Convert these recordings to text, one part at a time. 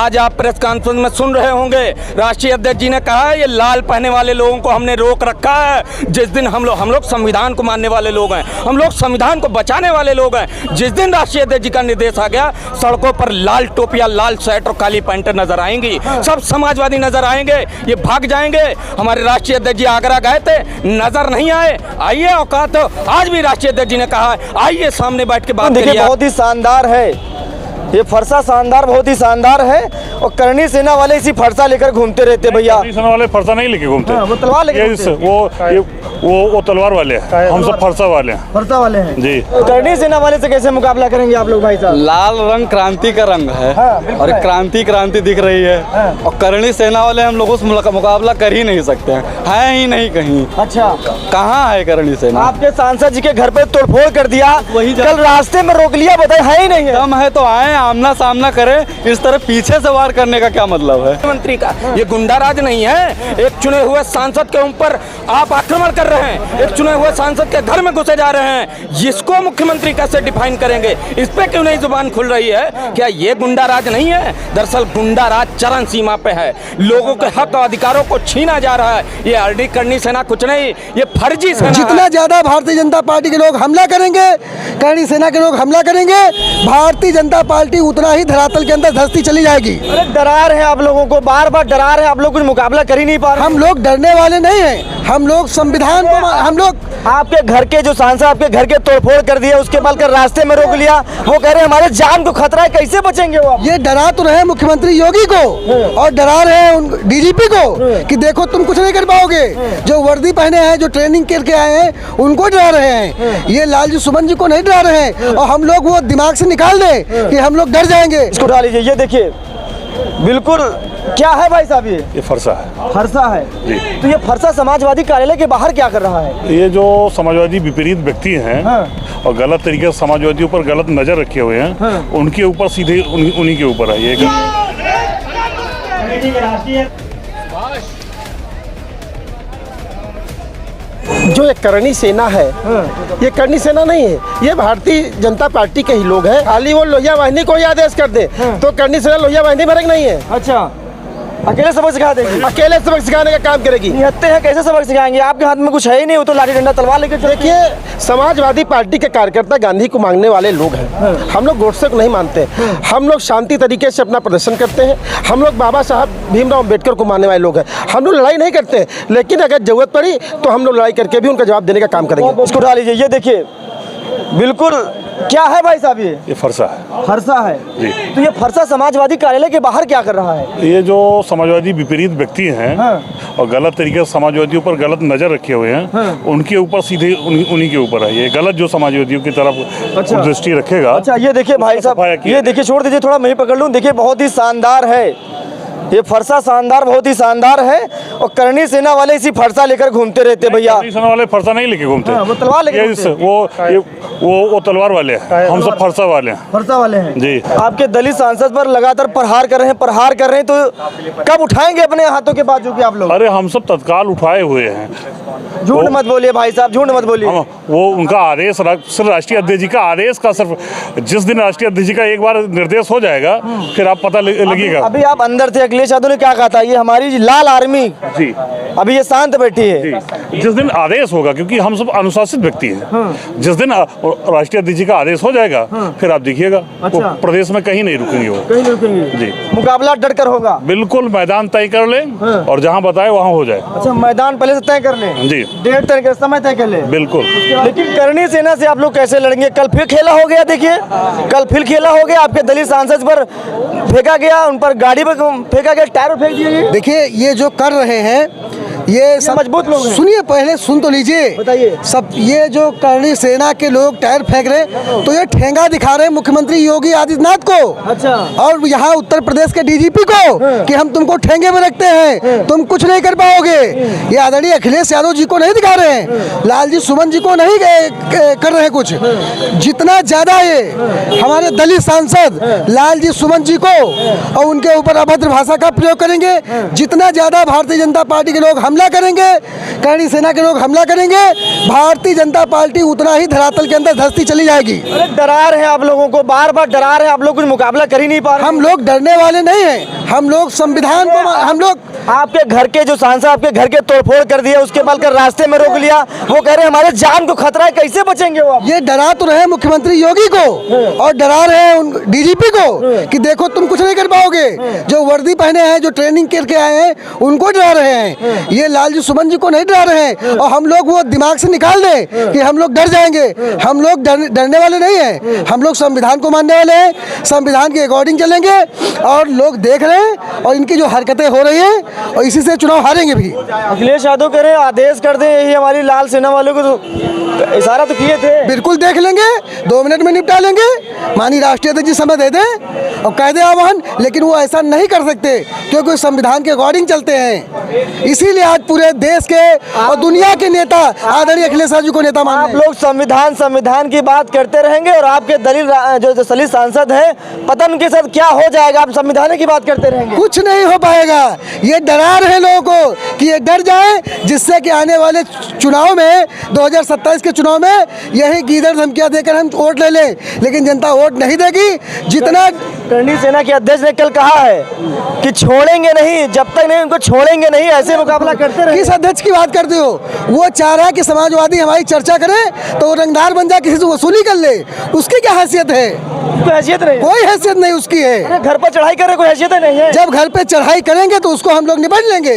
आज आप press conference में सुन रहे होंगे, राष्ट्रीय अध्यक्ष जी ने कहा है ये लाल पहने वाले लोगों को हमने रोक रखा है। जिस दिन हम लोग संविधान को मानने वाले लोग हैं, हम लोग संविधान को बचाने वाले लोग हैं। जिस दिन राष्ट्रीय अध्यक्ष जी का निर्देश आ गया, सड़कों पर लाल टोपियां, लाल शर्ट और काली पैंट नजर आएंगी, सब समाजवादी नजर आएंगे, ये भाग जाएंगे। हमारे राष्ट्रीय अध्यक्ष जी आगरा गए थे, नजर नहीं आए। आइए औकात, आज भी राष्ट्रीय अध्यक्ष जी ने कहा है आइए सामने बैठ के बात करिए। बहुत ही शानदार है ये फरसा, शानदार, बहुत ही शानदार है। और करणी सेना वाले इसी फरसा लेकर घूमते रहते भैया। करणी सेना वाले फरसा नहीं लेके घूमते, वो तलवार लेके वो तलवार वाले हैं, हम सब फरसा वाले हैं। फरसा वाले हैं जी। करणी सेना वाले से कैसे मुकाबला करेंगे आप लोग भाई साहब? लाल रंग क्रांति का रंग है। और क्रांति दिख रही है। और करणी सेना वाले हम लोग उस मुकाबला कर ही नहीं सकते हैं ही नहीं कहीं। अच्छा, कहाँ है करणी सेना? आपके सांसद जी के घर पे तोड़फोड़ कर दिया, वही कल रास्ते में रोक लिया, बताए है ही नहीं है। दम है तो आए, आमना सामना करें। इस तरह पीछे से वार करने का क्या मतलब है? मंत्री का ये गुंडा राज नहीं है। एक चुने हुए सांसद के ऊपर आप आक्रमण कर रहे हैं, एक चुने हुए सांसद के घर में घुसे जा रहे हैं। जिसको मुख्यमंत्री कैसे डिफाइन करेंगे, इस पे क्यों नहीं जुबान खुल रही है? क्या ये गुंडा राज नहीं है? दरअसल गुंडा राज चरम सीमा पे है, लोगों के हक और अधिकारों को छीना जा रहा है। ये आरडी करणी सेना कुछ नहीं, ये फर्जी सेना। जितना ज्यादा भारतीय जनता पार्टी के लोग हमला करेंगे, करणी सेना के लोग हमला करेंगे, भारतीय जनता पार्टी उतना ही धरातल के अंदर धंसती चली जाएगी। अरे डरा रहे हैं आप लोगों को, बार बार डरा रहे हैं आप लोग, कुछ मुकाबला कर ही नहीं पा रहे। हम लोग डरने वाले नहीं हैं, हम लोग संविधान को, हम लोग आपके घर के जो सांसद आपके घर के तोड़फोड़ कर दिया, उसके बाद कर रास्ते में रोक लिया, वो कह रहे हैं हमारे जान को खतरा है, कैसे बचेंगे वो? ये डरा तो रहे मुख्यमंत्री योगी को और डरा रहे हैं डीजीपी को कि देखो तुम कुछ नहीं कर पाओगे। जो वर्दी पहने हैं, जो ट्रेनिंग करके आए हैं, उनको डरा रहे हैं। ये लालजी सुमन जी को नहीं डरा रहे हैं। और हम लोग वो दिमाग से निकाल दें कि हम लोग डर जाएंगे। इसको डाल लीजिए, ये देखिए बिल्कुल क्या है भाई साहब? ये फरसा है। फरसा है जी। तो ये फरसा समाजवादी कार्यालय के बाहर क्या कर रहा है? ये जो समाजवादी विपरीत व्यक्ति हैं और गलत तरीके से समाजवादियों पर गलत नजर रखे हुए हैं, उनके ऊपर सीधे उन्हीं के ऊपर है ये। जो ये करणी सेना है, ये करणी सेना नहीं है, ये भारतीय जनता पार्टी के ही लोग हैं। खाली वो लोहिया वाहिनी को ही आदेश कर दे तो करणी सेना लोहिया वाहिनी भरक नहीं है। अच्छा, अकेले सबक सिखा देंगे? अकेले सबक सिखाने का काम करेगी। निहत्ते हैं, कैसे सबक सिखाएंगे? आपके हाथ में कुछ है ही नहीं, वो तो लाठी डंडा तलवार लेके। देखिए, समाजवादी पार्टी के कार्यकर्ता गांधी को मांगने वाले लोग हैं। हम लोग गोडसे को नहीं मानते, हम लोग शांति तरीके से अपना प्रदर्शन करते हैं। हम लोग बाबा साहब भीमराव अम्बेडकर को मानने वाले लोग हैं। हम लोग लड़ाई नहीं करते, लेकिन अगर जरूरत पड़ी तो हम लोग लड़ाई करके भी उनका जवाब देने का काम करेंगे। उसको डाल लीजिए, ये देखिए बिल्कुल क्या है भाई साहब? ये फरसा है। फरसा है जी। तो ये फरसा समाजवादी कार्यालय के बाहर क्या कर रहा है? ये जो समाजवादी विपरीत व्यक्ति हैं और गलत तरीके से समाजवादियों पर गलत नजर रखे हुए हैं, उनके ऊपर सीधे उन्हीं के ऊपर है ये। गलत जो समाजवादियों की तरफ दृष्टि रखेगा। अच्छा, ये देखिए भाई साहब, ये देखिए, छोड़ दीजिए थोड़ा, मैं ही पकड़ लूँ। देखिए बहुत ही शानदार है ये फरसा, शानदार, बहुत ही शानदार है। और करणी सेना वाले इसी फरसा लेकर घूमते रहते भैया। करणी सेना वाले फरसा नहीं लेके घूमते, वो तलवार लेके वो तलवार वाले हैं, हम सब फरसा वाले हैं। फरसा वाले हैं जी। आपके दलित सांसद पर लगातार प्रहार कर रहे हैं, तो कब उठाएंगे अपने हाथों के बाजू के आप लोग? अरे हम सब तत्काल उठाए हुए हैं। झूठ मत बोलिए भाई साहब, झूठ मत बोलिए। वो उनका आदेश, सिर्फ राष्ट्रीय अध्यक्ष जी का आदेश का, सिर्फ जिस दिन राष्ट्रीय अध्यक्ष जी का एक बार निर्देश हो जाएगा, फिर आप पता लगेगा। अभी आप अंदर थे, अखिलेश यादव ने क्या कहा था? ये हमारी लाल आर्मी जी अभी ये शांत बैठी है जी। जिस दिन आदेश होगा, क्योंकि हम सब अनुशासित व्यक्ति हैं, जिस दिन राष्ट्रीय अध्यक्ष जी का आदेश हो जाएगा, फिर आप देखिएगा। अच्छा। वो प्रदेश में कहीं नहीं रुकेंगे, वो कहीं नहीं रुकेंगे जी। मुकाबला डट कर होगा, बिल्कुल मैदान तय कर ले और जहाँ बताए वहाँ हो जाए। अच्छा, मैदान पहले से तय कर ले जी, डेट तय कर, समय तय कर ले। बिल्कुल। लेकिन करणी सेना से आप लोग कैसे लड़ेंगे? कल फिर खेला हो गया, देखिए कल फिर खेला हो गया। आपके दलित सांसद पर फेंका गया, उन पर गाड़ी पर फेंका गया, टायर फेंक दिए गए। देखिए, ये जो कर रहे हैं ये सब मजबूत लोग हैं। सुनिए, पहले सुन तो लीजिए, बताइए। सब ये जो करणी सेना के लोग टायर फेंक रहे, तो ये ठेंगा दिखा रहे हैं मुख्यमंत्री योगी आदित्यनाथ को। अच्छा। और यहाँ उत्तर प्रदेश के डीजीपी को कि हम तुमको ठेंगे में रखते हैं, तुम कुछ नहीं कर पाओगे। ये आदरणीय अखिलेश यादव जी को नहीं दिखा रहे हैं, लालजी सुमन जी को नहीं कर रहे हैं कुछ। जितना ज्यादा ये हमारे दलित सांसद लालजी सुमन जी को और उनके ऊपर अभद्र भाषा का प्रयोग करेंगे, जितना ज्यादा भारतीय जनता पार्टी के लोग हमला हमला करेंगे, करणी सेना के लोग हमला करेंगे, भारतीय जनता पार्टी उतना ही धरातल के अंदर धंसती चली जाएगी। अरे डरा रहे हैं आप लोगों को, बार बार डरा रहे हैं आप लोग, कुछ मुकाबला कर ही नहीं पा रहे। हम लोग डरने वाले नहीं हैं, हम लोग संविधान को हम लोग आपके घर के जो सांसद आपके घर के तोड़फोड़ कर दिया, उसके बाद कर रास्ते में रोक लिया, वो कह रहे हैं हमारे जान को खतरा है, कैसे बचेंगे वो? ये डरा तो रहे मुख्यमंत्री योगी को और डरा रहे हैं उन डीजीपी को कि देखो तुम कुछ नहीं कर पाओगे। जो वर्दी पहने हैं, जो ट्रेनिंग करके आए हैं, उनको डरा रहे हैं। ये लालजी सुमन जी को नहीं डरा रहे हैं। और हम लोग वो दिमाग से निकाल दें कि हम लोग डर जाएंगे। हम लोग डरने वाले नहीं हैं, हम लोग संविधान को मानने वाले हैं, संविधान के अकॉर्डिंग चलेंगे। और लोग देख रहे हैं और इनकी जो हरकतें हो रही हैं और इसी से चुनाव हारेंगे भी। अखिलेश यादव कह रहे हैं आदेश कर दें, यही हमारी लाल सेना वालों को तो इशारा तो किए थे। बिल्कुल देख लेंगे, 2 मिनट में निपटा लेंगे। माननीय राष्ट्रीय अध्यक्ष जी समय दे दें और कह दें आह्वान, लेकिन वो ऐसा नहीं कर सकते क्योंकि संविधान के अकॉर्डिंग चलते हैं। इसीलिए आज पूरे देश के और दुनिया के नेता आदरणीय अखिलेश यादव जी को नेता मानते आप हैं। लोग संविधान की बात करते रहेंगे और आपके दलित जो दलित सांसद हैं, पता नहीं उनके साथ क्या हो जाएगा। आप संविधान की बात करते रहेंगे, कुछ नहीं हो पाएगा। ये डरा रहे लोगों को कि ये डर जाए, जिससे कि आने वाले चुनाव में 2027 के चुनाव में यही गीदड़ धमकियां देकर हम वोट ले लें, लेकिन जनता वोट नहीं देगी। जितना करणी सेना के अध्यक्ष ने कल कहा है कि छोड़ेंगे नहीं, जब तक नहीं उनको छोड़ेंगे नहीं, ऐसे मुकाबला करते रहे। किस अध्यक्ष की बात करते हो? वो चाह रहा है कि समाजवादी हमारी चर्चा करे तो वो रंगदार बन जाए, किसी से वसूली कर ले। उसकी क्या हैसियत है? कोई हैसियत नहीं, कोई हैसियत नहीं उसकी है। अरे घर पर चढ़ाई करे, कोई हैसियत नहीं है। जब घर पे चढ़ाई करेंगे तो उसको हम लोग निपट लेंगे,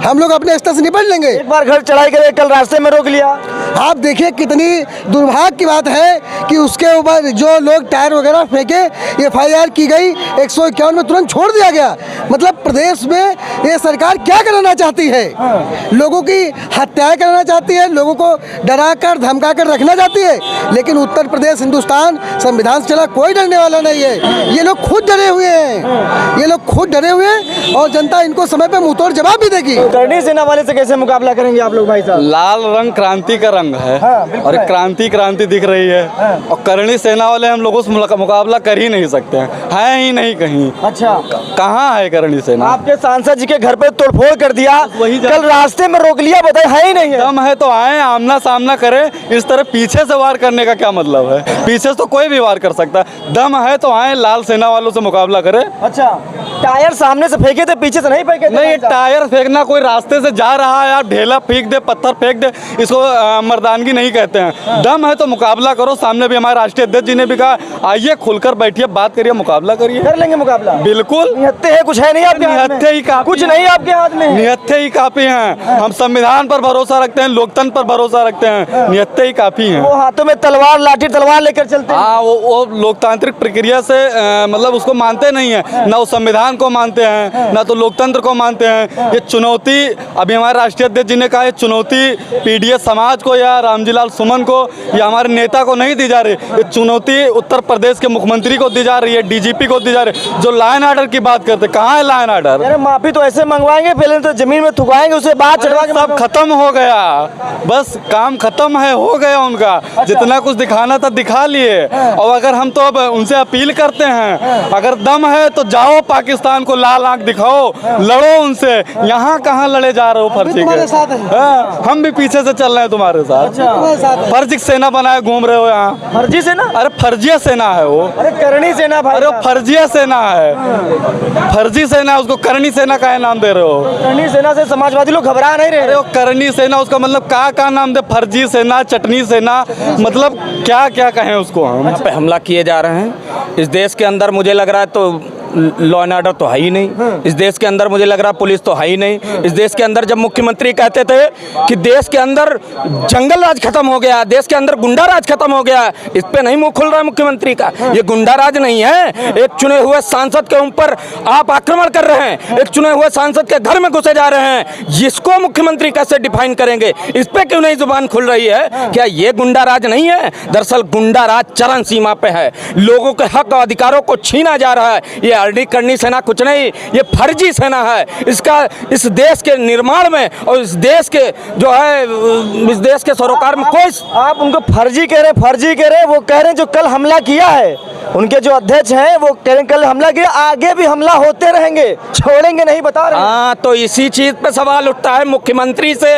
हम लोग अपने स्तर से निपट लेंगे। एक बार घर चढ़ाई करे, कल रास्ते में रोक लिया। आप देखिए कितनी दुर्भाग्य की बात है कि उसके ऊपर जो लोग टायर वगैरह फेंके, FIR की गई, 151 में तुरंत छोड़ दिया गया। मतलब प्रदेश में ये सरकार क्या कराना चाहती है? लोगों की हत्याएं कराना चाहती है, लोगों को डरा कर धमका कर रखना चाहती है। लेकिन उत्तर प्रदेश, हिंदुस्तान संविधान से चला, कोई डरने वाला नहीं है। ये लोग खुद डरे हुए हैं, ये लोग खुद डरे हुए हैं और जनता इनको समय पे मुंहतोड़ जवाब भी देगी। करणी सेना वाले से कैसे मुकाबला करेंगे आप लोग भाई साहब? लाल रंग क्रांति का रंग है और क्रांति क्रांति दिख रही है। और करणी सेना वाले हम लोगों से मुकाबला कर ही नहीं सकते हैं ही नहीं कहीं। अच्छा, कहाँ है करणी सेना? आपके सांसद जी के घर पे तोड़फोड़ कर दिया, वही कल रास्ते में रोक लिया, बताए है ही नहीं है। दम है तो आए, आमना सामना करें। इस तरह पीछे से वार करने का क्या मतलब है? पीछे से तो कोई भी वार कर सकता है। दम है तो आए, लाल सेना वालों से मुकाबला करें। अच्छा, टायर सामने से फेंके थे, पीछे से नहीं फेंके थे? नहीं, टायर फेंकना, कोई रास्ते से जा रहा है, आप ढेला फेंक दे, पत्थर फेंक दे, इसको मर्दानगी नहीं कहते हैं। दम है तो मुकाबला करो। सामने भी हमारे राष्ट्रीय अध्यक्ष जी ने भी कहा, आइए खुलकर बैठिए, बात करिए, मुकाबला करिए। कर लेंगे मुकाबला, बिल्कुल। निहत्थे है, कुछ है नहीं आपके हाथ में? निहत्थे ही काफी, कुछ नहीं आपके हाथ में? निहत्थे ही काफी हैं। हम संविधान पर भरोसा रखते हैं, लोकतंत्र पर भरोसा रखते हैं, निहत्थे ही काफी हैं। वो हाथों में तलवार, लाठी तलवार लेकर चलते हैं। हाँ, वो लोकतांत्रिक प्रक्रिया से मतलब उसको मानते नहीं है, ना उस संविधान को मानते हैं, ना तो लोकतंत्र को मानते हैं। ये चुनौती, अभी हमारे राष्ट्रीय अध्यक्ष जी ने कहा, ये चुनौती पीडीएस समाज को या रामजी लाल सुमन को या हमारे नेता को नहीं दी जा रही। ये चुनौती उत्तर प्रदेश के मुख्यमंत्री को दी जा रही है, डीजीपी को दी जा रही है, जो लॉ एंड ऑर्डर की बात करते। कहाँ है लॉ एंड ऑर्डर? अरे माफी तो ऐसे मंगवाएंगे, पहले तो जमीन में थुकाएंगे, उसके बाद चढ़वा के सब खत्म हो गया, बस काम खत्म है, हो गया उनका। जितना कुछ दिखाना था दिखा लिए। और अगर हम तो अब उनसे अपील करते हैं, अगर दम है तो जाओ पाकिस्तान को लाल आंख दिखाओ, लड़ो उनसे। यहाँ कहाँ लड़े जा रहे हो फर्जी तुम्हारे के? साथ है। हाँ, हम भी पीछे से चल रहे हैं तुम्हारे साथ। फर्जी सेना बनाए घूम रहे हो यहाँ। फर्जी सेना? अरे फर्जिया सेना है वो। अरे करणी सेना भाई, अरे वो फर्जिया सेना है, फर्जी सेना है, उसको करणी सेना का नाम दे रहे हो। करणी सेना से समाजवादी लोग घबरा नहीं रहे। अरे वो करणी सेना, उसका मतलब का नाम दे? फर्जी सेना, चटनी सेना, मतलब क्या क्या कहें उसको हम? यहाँ पे हमला किए जा रहे हैं। इस देश के अंदर मुझे लग रहा है तो लॉ एंड ऑर्डर तो है ही नहीं। इस देश के अंदर मुझे लग रहा है पुलिस तो है ही नहीं। इस देश के अंदर जब मुख्यमंत्री कहते थे कि देश के अंदर जंगल राज खत्म हो गया, देश के अंदर गुंडा राज खत्म हो गया, इस पे नहीं मुंह खुल रहा है मुख्यमंत्री का। ये गुंडा राज नहीं है। एक चुने हुए सांसद के ऊपर आप आक्रमण कर रहे हैं, एक चुने हुए सांसद के घर में घुसे जा रहे हैं, जिसको मुख्यमंत्री कैसे डिफाइन करेंगे? इस पे क्यों नहीं जुबान खुल रही है? क्या ये गुंडा राज नहीं है? दरअसल गुंडा राज चरम सीमा पे है। लोगों के हक और अधिकारों को छीना जा रहा है। ये आरडी करनी सेना कुछ नहीं, ये फर्जी सेना है। इसका इस देश के निर्माण में और इस देश के जो है इस देश के सरोकार में कोई आप उनको फर्जी कह रहे वो कह रहे हैं जो कल हमला किया है, उनके जो अध्यक्ष हैं वो कह रहे हैं कल हमला किया, आगे भी हमला होते रहेंगे, छोड़ेंगे नहीं, बता रहे हैं। हाँ, तो इसी चीज पे सवाल उठता है मुख्यमंत्री से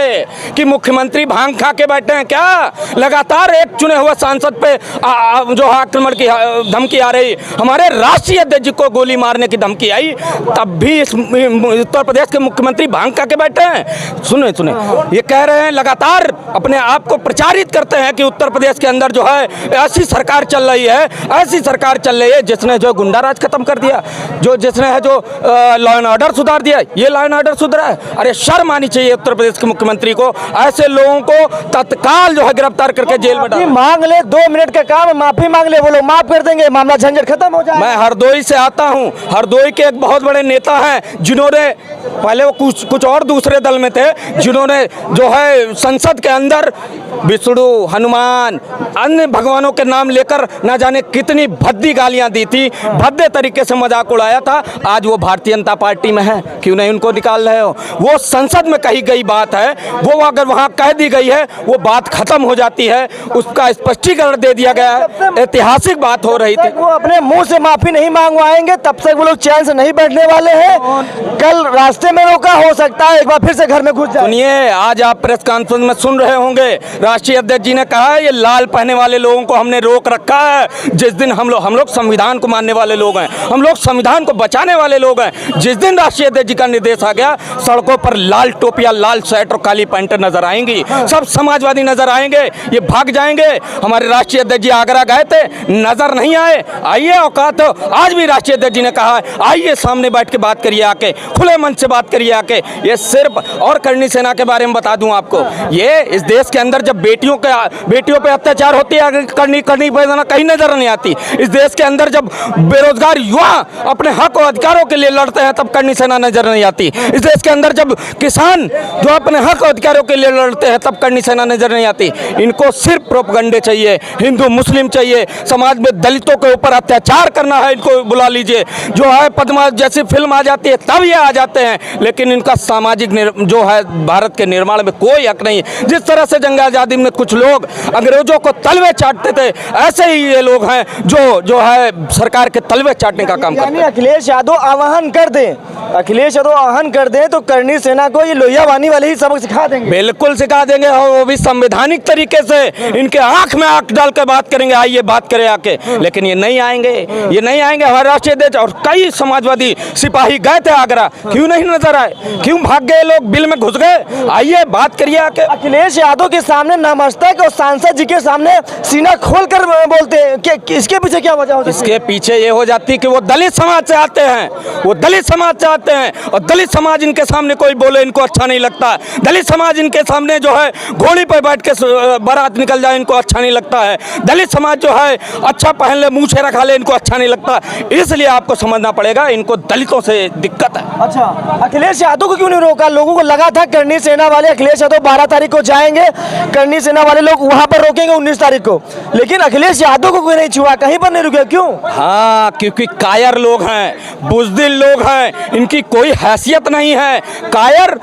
कि मुख्यमंत्री भांग खा के बैठे हैं क्या? लगातार एक चुने हुए सांसद पे जो आक्रमण की धमकी आ रही, हमारे राष्ट्रीय अध्यक्ष जी को गोली मारने की धमकी आई, तब भी इस उत्तर प्रदेश के मुख्यमंत्री भांग खा के बैठे हैं। सुने ये कह रहे हैं, लगातार अपने आप को प्रचारित करते हैं कि उत्तर प्रदेश के अंदर जो है ऐसी सरकार चल रही है, ऐसी सरकार चल रही है जिसने जो गुंडा राज खत्म कर दिया, जिसने है जो लॉ एंड ऑर्डर सुधार दिया। ये लॉ एंड ऑर्डर सुधरा है? अरे शर्म आनी चाहिए उत्तर प्रदेश के मुख्यमंत्री को। ऐसे लोगों को तत्काल जो है गिरफ्तार करके जेल में डालो। मांग ले, 2 मिनट का काम है, माफी मांग ले, वो लोग माफ कर देंगे, मामला झंझट खत्म हो जाए। मैं हरदोई से आता हूँ। हरदोई के एक बहुत बड़े नेता हैं जिन्होंने पहले वो कुछ और दूसरे दल में थे, जिन्होंने जो है संसद के अंदर विष्णु, हनुमान, अन्य भगवानों के नाम लेकर ना जाने कितनी भद्दी गालियां दी थी, भद्दे तरीके से मजाक उड़ाया था। आज वो भारतीय जनता पार्टी में है, क्यों नहीं उनको निकाल रहे हो? वो संसद में कही गई बात है, वो अगर वहां कह दी गई है वो बात खत्म हो जाती है, उसका स्पष्टीकरण दे दिया गया है। ऐतिहासिक बात हो रही थी। वो अपने मुंह से माफी नहीं मांगवाएंगे तब तक वो लोग चैन से नहीं बैठने वाले हैं। कल रास्ते में रोका, हो सकता है एक बार फिर से घर में घुस जाए। सुनिए, आज आप प्रेस कॉन्फ्रेंस में सुन रहे होंगे, राष्ट्रीय अध्यक्ष जी ने कहा है ये लाल पहने वाले लोगों को हमने रोक रखा है। जिस दिन हम लोग संविधान को मानने वाले लोग हैं, हम लोग संविधान को बचाने वाले लोग हैं। जिस दिन राष्ट्रीय अध्यक्ष जी का निर्देश आ गया, सड़कों पर लाल टोपियां, लाल शर्ट और काली पैंट नजर आएंगी, सब समाजवादी नजर आएंगे, ये भाग जाएंगे। हमारे राष्ट्रीय अध्यक्ष जी आगरा गए थे, नजर नहीं आए। आइए औकात, आज भी राष्ट्रीय अध्यक्ष जी ने कहा है आइए सामने बैठ के बात करिए, आके खुले मन से बात करिए आके। ये सिर्फ, और करनी सेना के बारे में बता दूं आपको, ये इस देश के अंदर जब बेटियों पे अत्याचार होती है, करनी कहीं नजर नहीं आती। इस देश के अंदर जब बेरोजगार युवा अपने हक और अधिकारों के लिए लड़ते हैं, तब करनी सेना नजर नहीं आती। इस देश के अंदर जब किसान जो अपने हक और अधिकारों के लिए लड़ते हैं, तब करनी सेना नजर नहीं आती। इनको सिर्फ प्रोपगंडे चाहिए, हिंदू मुस्लिम चाहिए, समाज में दलितों के ऊपर अत्याचार करना है, इनको बुला लीजिए। जो है पद्मा जैसी फिल्म आ जाती है तब ये आ जाते हैं, लेकिन इनका सामाजिक जो है भारत के निर्माण में कोई हक नहीं। जिस तरह से जंग आजादी में कुछ लोग अंग्रेजों को तलवे चाटते थे, ऐसे ही ये लोग हैं जो है सरकार के तलवे चाटने का काम करते हैं। अखिलेश यादव आह्वान कर दें, अखिलेश यादव आह्वान कर दें तो करनी सेना को ये लोहिया वानी वाले ही सबक सिखा देंगे। बिल्कुल सिखा देंगे, और वो भी संवैधानिक तरीके से इनके आंख में आंख डाल कर बात करेंगे, आइए बात करें आके। लेकिन ये नहीं आएंगे, ये नहीं आएंगे। हमारे राष्ट्रीय अध्यक्ष और कई समाजवादी सिपाही गए थे आगरा, क्यों नहीं नजर आए? क्यों भाग गए लोग, बिल में घुस गए? आइए बात करिए आके। अखिलेश यादव के सामने नमस्तक और सांसद जी के सामने सीना खोल कर बोलते हैं कि इसके पीछे क्या वजह होती है? इसके पीछे ये हो जाती है कि वो दलित समाज से आते हैं, वो दलित समाज से आते हैं, और दलित समाज इनके सामने कोई बोले इनको अच्छा नहीं लगता। दलित समाज इनके सामने जो है घोड़ी पर बैठ के बारात निकल जाए, इनको अच्छा नहीं लगता है। दलित समाज जो है अच्छा पहन ले, मुँह छेरा खा ले, इनको अच्छा नहीं लगता। इसलिए आपको समझना पड़ेगा, इनको दलितों से दिक्कत है। अच्छा, अखिलेश यादव को क्यों नहीं रोका? लोगों को लगा था करनी सेना वाले अखिलेश यादव 12 तारीख को जाएंगे, करनी सेना वाले लोग वहां पर रोकेंगे 19 तारीख को, लेकिन अखिलेश यादव को कोई नहीं छुआ, कहीं पर नहीं रुके। क्यों? हाँ, क्योंकि कायर लोग हैं, बुज़दिल लोग हैं, इनकी कोई हैसियत नहीं है। कायर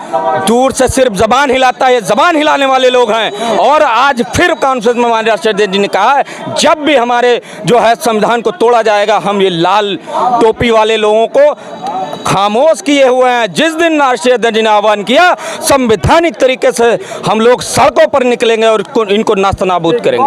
दूर से सिर्फ जबान हिलाता है, जबान हिलाने वाले लोग हैं। और आज फिर कॉन्फ्रेंस में हमारे राष्ट्रीय अध्यक्ष जी ने कहा है, जब भी हमारे जो है संविधान को तोड़ा जाएगा, हम ये लाल टोपी वाले लोगों को खामोश किए हुए हैं। जिस दिन राष्ट्रीय अध्यक्ष जी ने आह्वान किया, संवैधानिक तरीके से हम लोग सड़कों पर निकलेंगे और इनको नास्तनाबूद करेंगे।